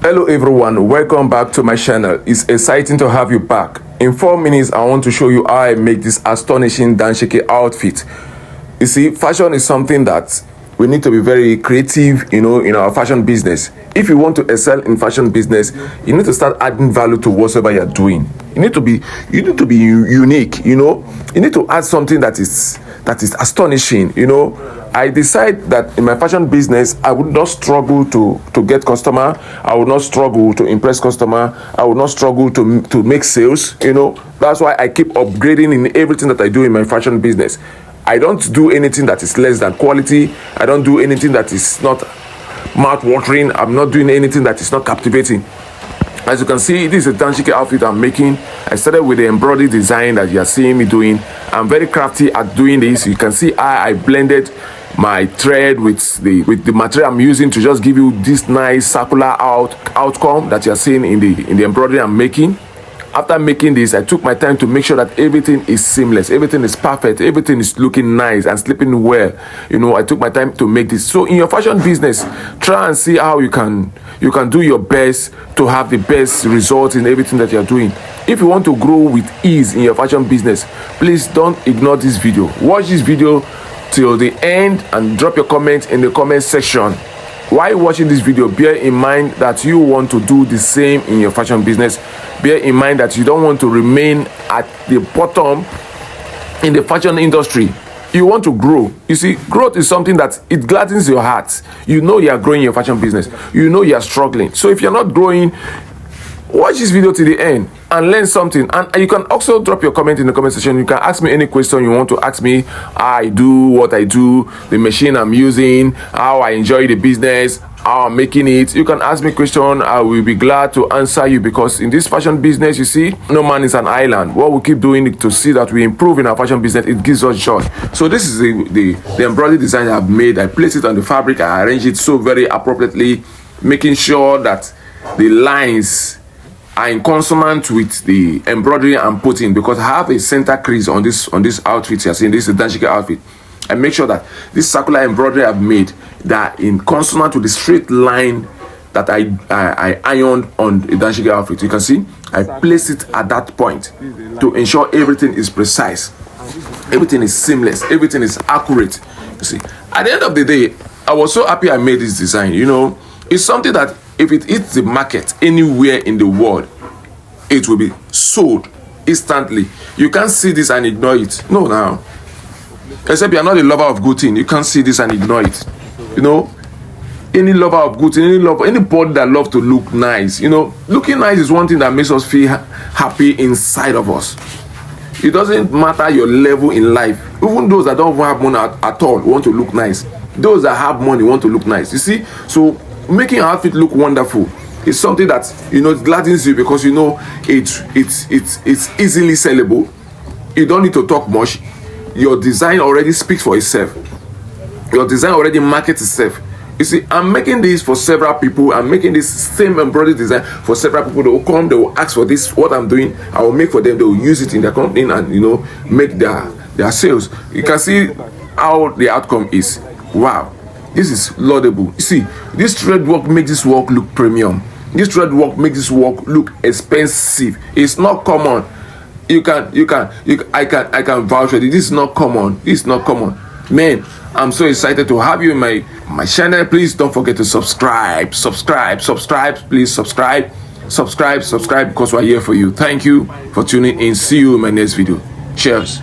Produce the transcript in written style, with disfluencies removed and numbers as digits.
Hello everyone, welcome back to my channel. It's exciting to have you back. In 4 minutes, I want to show you how I make this astonishing Danshike outfit. You see, fashion is something that we need to be very creative, in our fashion business. If you want to excel in fashion business, you need to start adding value to whatever you're doing. You need to be unique, You need to add something that is astonishing, I decide that in my fashion business, I would not struggle to get customer. I would not struggle to impress customer. I would not struggle to make sales, That's why I keep upgrading in everything that I do in my fashion business. I don't do anything that is less than quality. I don't do anything that is not mouth-watering. I'm not doing anything that is not captivating. As you can see, this is a Danshike outfit I'm making. I started with the embroidery design that you are seeing me doing. I'm very crafty at doing this. You can see how I blended my thread with the material I'm using to just give you this nice circular outcome that you're seeing in the embroidery I'm making. After making this, I took my time to make sure that everything is seamless, everything is perfect, everything is looking nice and sleeping well. I took my time to make this. So in your fashion business, try and see how you can do your best to have the best results in everything that you're doing. If you want to grow with ease in your fashion business, please don't ignore this video. Watch this video till the end and drop your comment in the comment section. While watching this video, bear in mind that you want to do the same in your fashion business. Bear in mind that you don't want to remain at the bottom in the fashion industry. You want to grow. You see, growth is something that it gladdens your heart. You know you are growing in your fashion business. You know you are struggling. So if you're not growing, watch this video to the end and learn something. And you can also drop your comment in the comment section. You can ask me any question you want to ask me. How I do what I do, the machine I'm using, how I enjoy the business, how I'm making it. You can ask me a question. I will be glad to answer you, because in this fashion business, you see, no man is an island. What we keep doing to see that we improve in our fashion business, it gives us joy. So this is the embroidery design I've made. I place it on the fabric. I arrange it so very appropriately, making sure that the lines are in consonant with the embroidery I'm putting, because I have a center crease on this outfit you're seeing. This is a Danshike outfit. I make sure that this circular embroidery I've made, that in consonant with the straight line that I ironed on the Danshike outfit. You can see I place it at that point to ensure everything is precise, everything is seamless, everything is accurate. You see, at the end of the day, I was so happy I made this design. It's something that if it hits the market anywhere in the world, it will be sold instantly. You can't see this and ignore it. No, now. Except you're not a lover of good thing. You can't see this and ignore it. Any lover of good thing, anybody that loves to look nice. Looking nice is one thing that makes us feel happy inside of us. It doesn't matter your level in life. Even those that don't have money at all want to look nice. Those that have money want to look nice. You see? So making an outfit look wonderful is something that it gladdens you, because it's easily sellable. You don't need to talk much. Your design already speaks for itself. Your design already markets itself. You see, I'm making this for several people. I'm making this same embroidery design for several people. They will come, they will ask for this, what I'm doing, I will make for them. They will use it in their company and make their sales. You can see how the outcome is. Wow, this is laudable. You see, this thread work makes this work look premium. This thread work makes this work look expensive. It's not common. I can vouch for it. This is not common. This is not common. Man, I'm so excited to have you in my channel. Please don't forget to subscribe. Please subscribe, because we're here for you. Thank you for tuning in. See you in my next video. Cheers.